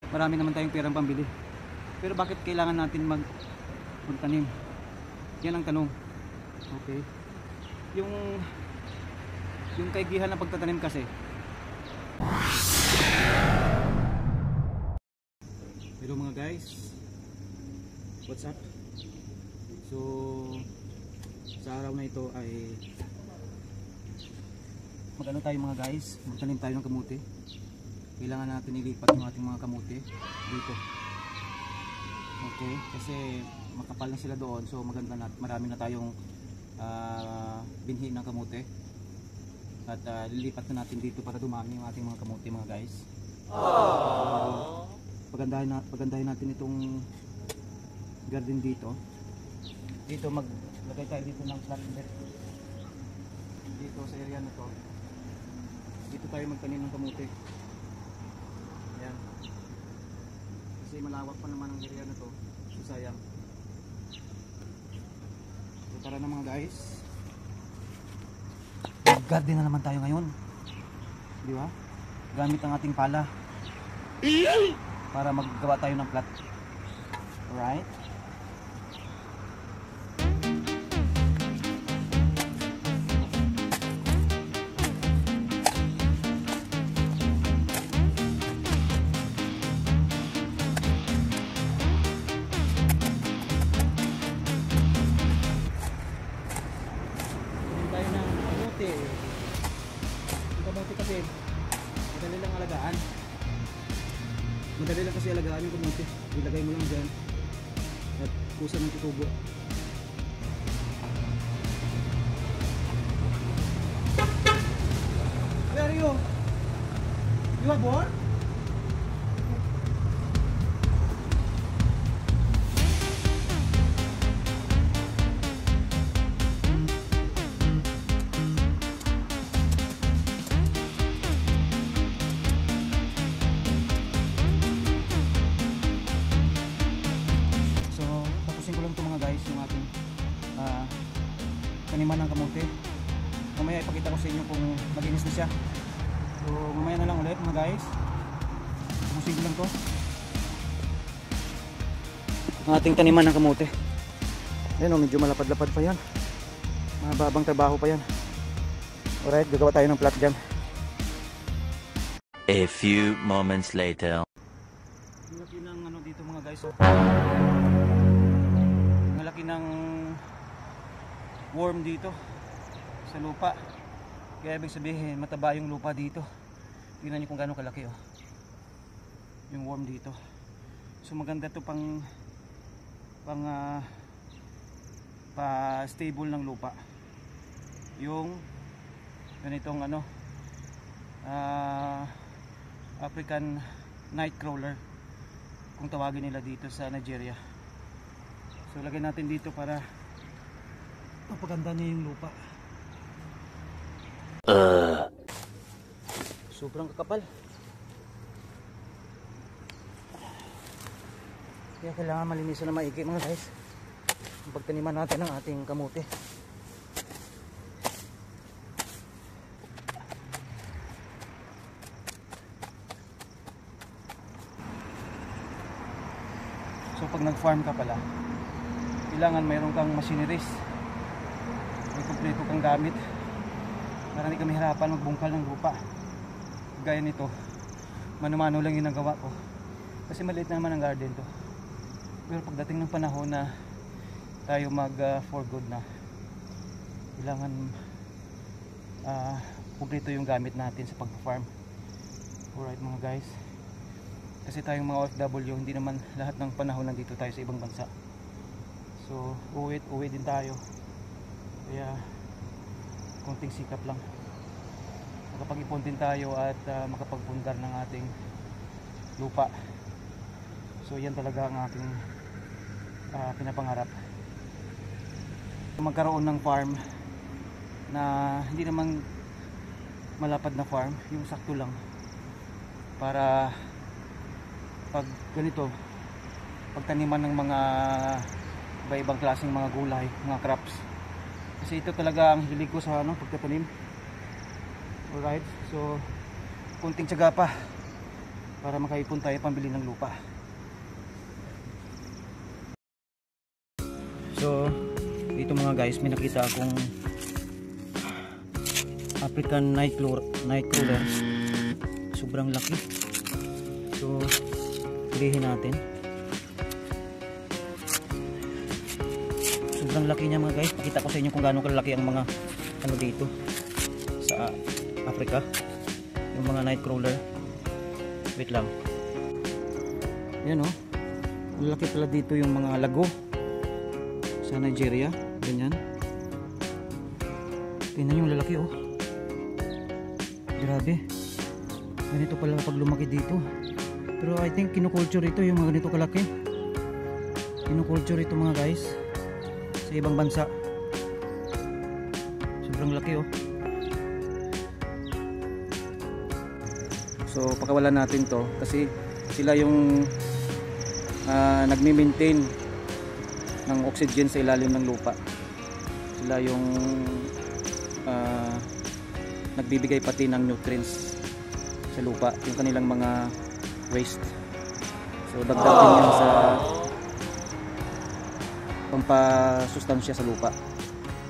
marami naman tayong perang pambili. Pero bakit kailangan natin magtanim? Yan ang tanong. Okay. Yung kaigihan ng pagtatanim kasi. Hello mga guys. What's up? So sa araw na ito ay magano tayo mga guys, magtanim tayo ng kamuti. Kailangan natin ilipat yung ating mga kamuti dito. Okay, kasi makapal na sila doon, so maganda na, marami na tayong binhi ng kamuti. At lilipat na natin dito para dumami yung ating mga kamuti mga guys. Pagandahin natin itong garden dito. Dito maglagay tayo dito ng flatbed. Dito sa area na to. Dito tayo magtanim ng kamuti. Ayan. Kasi malawak pa naman ang area na to. So sayang. So tara na mga guys. Mag-garden na naman tayo ngayon. Di ba? Gamit ang ating pala. Para maggawa tayo ng plot. Alright? Madali lang kasi alagaan yung kamuti. Ilagay mo lang dyan at kusa ng tutubo. Where are you? You are born? Taniman ng kamote. Mamaya ipakita ko sa inyo kung maginis na siya. So mamaya na lang ulit mga guys. Tapusin ko lang to. Ang ating taniman ng kamote. Ayan o, medyo malapad-lapad pa yan. Mababang trabaho pa yan. Alright, gagawa tayo ng plot dyan. A few moments later. Ang laki ng ano dito mga guys. Ang laki ng worm dito sa lupa. Kaya ibig sabihin mataba yung lupa dito. Tingnan niyo kung gaano kalaki yung worm dito. So maganda to pang stable ng lupa. Yung ganitong African nightcrawler kung tawagin nila dito sa Nigeria. So lagay natin dito para mapaganda niya yung lupa. Sobrang kakapal. Kaya kailangan malinisan na maigi mga guys ang pagtaniman natin ng ating kamote. So pag nag-farm ka pala, kailangan mayroon kang machineries. May kumpleto kang gamit para hindi kami hirapan magbungkal ng lupa. Gaya nito, mano-mano lang yung nagawa ko kasi maliit naman ang garden to. Pero pagdating ng panahon na tayo mag for good na, kailangan kumpleto yung gamit natin sa pag-farm. Alright mga guys, kasi tayong mga OFW, hindi naman lahat ng panahon nandito tayo sa ibang bansa. So uwi din tayo. Kaya konting sikap lang, makapag-ipon din tayo at makapagpundar ng ating lupa. So yan talaga ang aking pinapangarap, magkaroon ng farm na hindi naman malapad na farm, yung sakto lang para pag ganito, pagtaniman ng mga iba-ibang klaseng mga gulay, mga crops. Kasi ito talaga ang hilig ko sa pagtatanim. Alright, so kunting tiyaga pa para makaipon tayo pambili ng lupa. So dito mga guys, may nakita akong African nightcrawler. Sobrang laki. So pilihin natin. Sobrang laki niya mga guys. Pakita ko sa inyo kung gaano kalaki ang mga ano dito sa Africa, yung mga nightcrawler. Wait lang. Yan oh, malaki pala dito yung mga lago sa Nigeria. Ganyan. Tingnan yung lalaki oh. Grabe. Ganito pala pag lumaki dito. Pero I think kinukulture ito yung mga ganito kalaki. Kinukulture ito mga guys sa ibang bansa. Sobrang laki oh. So pakawalan natin to kasi sila yung nagmi-maintain ng oxygen sa ilalim ng lupa. Sila yung nagbibigay pati ng nutrients sa lupa, yung kanilang mga waste. So dagdag din yan sa pampasustansya sa lupa.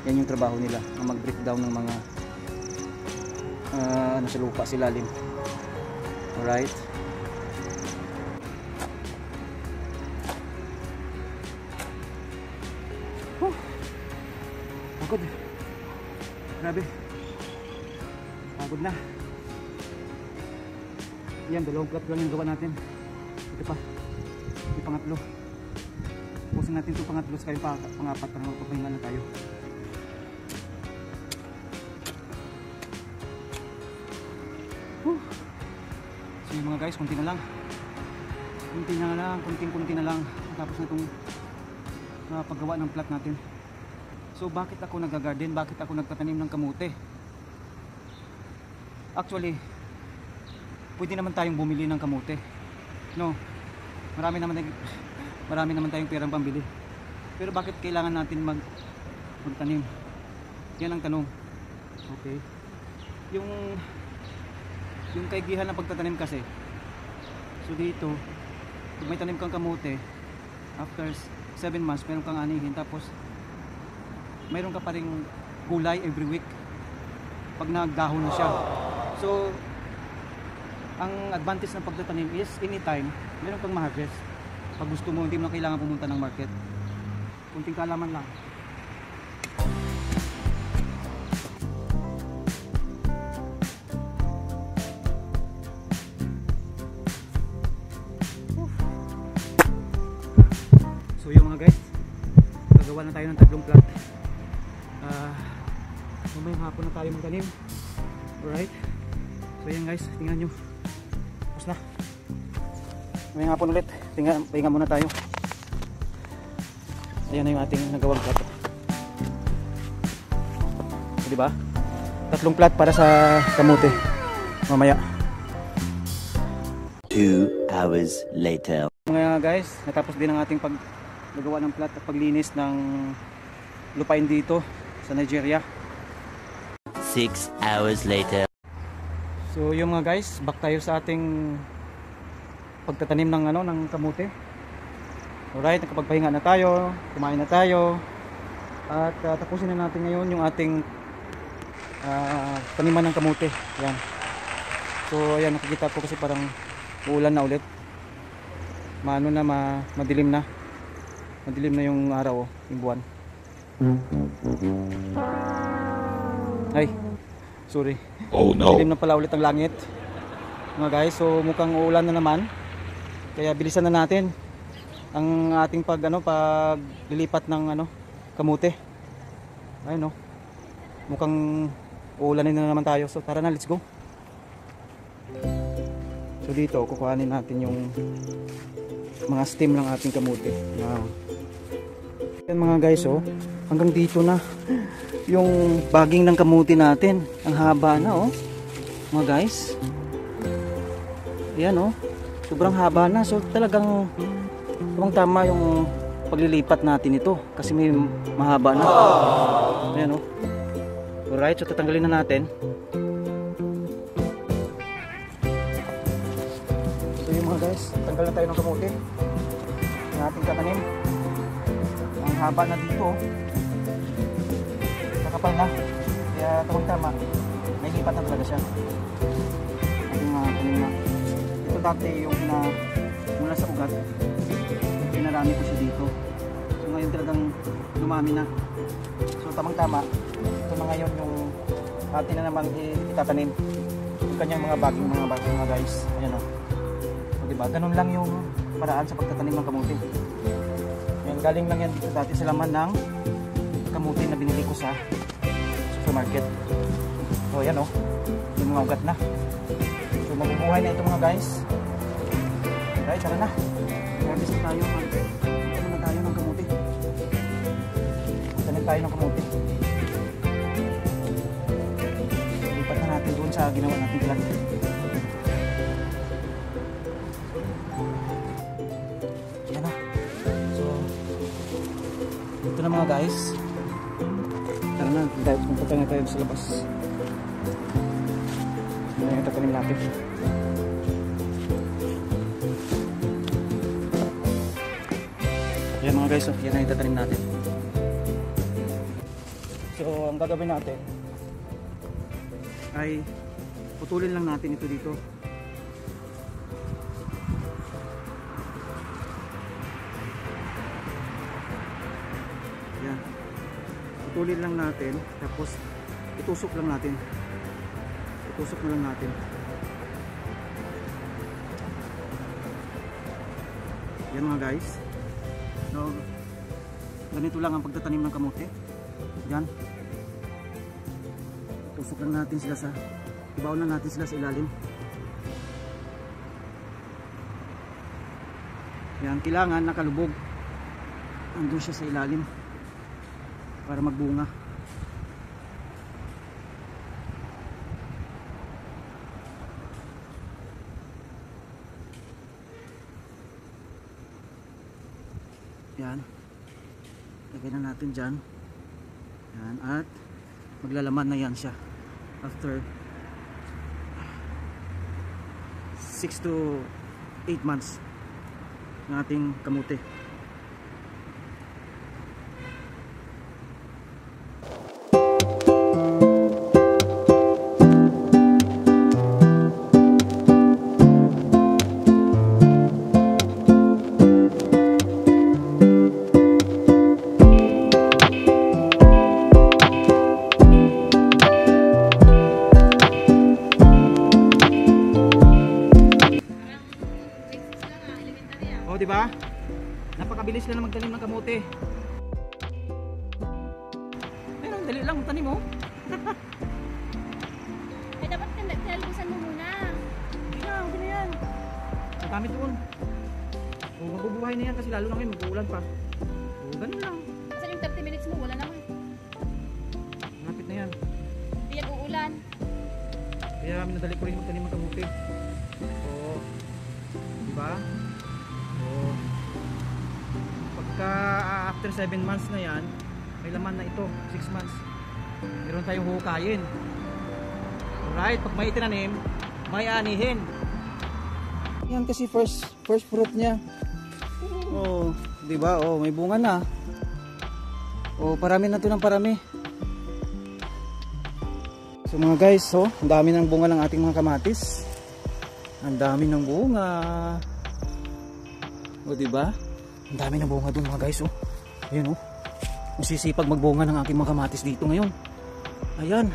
Yan yung trabaho nila, ang mag-breakdown ng mga ano sa lupa, sa ilalim. Alright. Pagod. Grabe. Pagod na. Yan, dalawang plot lang yung gawa natin. Ito pa. Yung pangatlo. Pusin natin ito pangatlo sa kayong pangapat para magpapahinga na tayo. So yung mga guys, kunti na lang. Kunti na lang, kunting-kunti na lang. Tapos na itong paggawa ng plot natin. So bakit ako nag-garden? Bakit ako nagtatanim ng kamote? Actually, pwede naman tayong bumili ng kamote. No, marami naman tayong perang pambili. Pero bakit kailangan natin magtanim? Yan ang tanong. Okay. Yung kaigihan ng pagtatanim kasi. So dito, kung may tanim kang kamote, after 7 months, meron kang anihin. Tapos, meron ka pa ring gulay every week pag nagdahon na siya. So, ang advantage ng pagtatanim is anytime meron kang ma-harvest. Pag gusto mo, hindi mo na kailangan pumunta ng market. Kunting kalaman lang. So yung mga guys, gagawa na tayo ng tatlong plot. Mamayang hapon na tayo magtanim. Alright. So yan guys, tingnan nyo. Tapos na. Mamayang hapon ulit. Pahinga muna tayo. Ayan na yung ating nagawang plot. So, diba? Tatlong plot para sa kamote. Mamaya. 2 hours later. Mga guys, natapos din ang ating paggagawa ng plot at paglinis ng lupain dito sa Nigeria. 6 hours later. So yung mga guys, back tayo sa ating pagtatanim ng kamote. Alright, nakapagpahinga na tayo, kumain na tayo. At tapusin na natin ngayon yung ating taniman ng kamote. Ayan. So ayan, nakikita ko kasi parang uulan na ulit. Madilim na. Madilim na yung araw, yung buwan. Ay, sorry. Oh no. Madilim na pala ulit ang langit. Mga guys, so mukhang uulan na naman. Kaya bilisan na natin ang ating paglilipat ng kamote. Ayun, no. Mukhang uulanin na naman tayo. So tara na, let's go. So dito kukuhanin natin yung mga stem ng ating kamote. Yan mga guys, oh, hanggang dito na yung baging ng kamote natin. Ang haba na, oh, mga guys. Ayan, oh, sobrang haba na. So talagang tama yung paglilipat natin ito kasi may mahaba na. Ayan, oh. Alright, so tatanggalin na natin. So guys, tanggal na tayo ng kamote na ating tatanim. Ang haba na dito, kakapal na, kaya tamang-tama, may lipat na talaga siya. Ating tanim na. Ito dati yung mula sa ugat, pinarami ko siya dito. So ngayon talagang dumami na. So tamang-tama, ito na ngayon yung atin na naman itatanim. Yung kanyang mga baging mga guys. Ayan o. So, diba? Ganun lang yung paraan sa pagtatanim ng kamuti. Ayan, galing lang yan dito dati sa laman ng kamuti na binili ko sa supermarket. So ayan o. Yung mga ugat na. So mabubuhay na ito mga guys. Alright, tara na. Harvest na tayo. Tanim na tayo ng kamuti. Tanim tayo ng kamuti. Lipat na natin doon sa ginawa natin plan. Yan na. So, ito na mga guys. Tara na, punta na tayo sa labas. Yan na yung tatanim natin. Yan mga guys, yan na yung tatanim natin. So, ang gagawin natin ay putulin lang natin ito dito. Yan. Putulin lang natin, tapos itusok lang natin. Itusok na lang natin. Yan mga guys. So, ganito lang ang pagtatanim ng kamote. Yan. Tusok lang natin sila sa, ibaw na natin sila sa ilalim. Yan, kailangan nakalubog. Andun siya sa ilalim para magbunga. Yan. Lagay na natin dyan. Yan. At maglalaman na yan siya after 6 to 8 months ng ating kamote. Oh, di ba? Napakabilis lang na magtanim ng kamote. Pero ang dali lang magtanim, oh. Eh, dapat tinalibusan mo muna. Okay na yan. Matami doon. Oh, mabubuhay na yan kasi lalo na ngayon mag-uulan pa. Oh, ganun lang. Kasi yung 30 minutes mo, wala naman. Malapit na yan. Hindi yan uulan. Kaya minadali ko rin magtanim ng kamote. Oh, di ba? Oh, pagka after 7 months na yan, may laman na ito. 6 months. Meron tayong hukayin. Alright, pag may itinanim, may anihin. Yan kasi first fruit niya. Oh, di ba? Oh, may bunga na. Oh, parami na 'to ng parami. So mga guys, oh, ang dami ng bunga ng ating mga kamatis. Ang dami ng bunga. O, di ba? Ang dami ng bunga doon mga guys, oh. Ayun, oh. Masisipag magbunga ng aking mga kamatis dito ngayon. Ayan.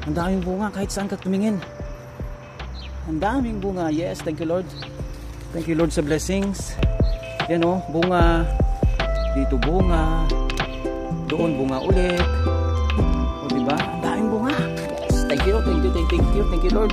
Ang daming bunga kahit saan ka tumingin. Ang daming bunga. Yes, thank you Lord. Thank you Lord sa blessings. Yan, oh, bunga. Dito bunga. Doon bunga ulit. O, di ba? Ang daming bunga. Yes, thank you Lord. Thank you Lord.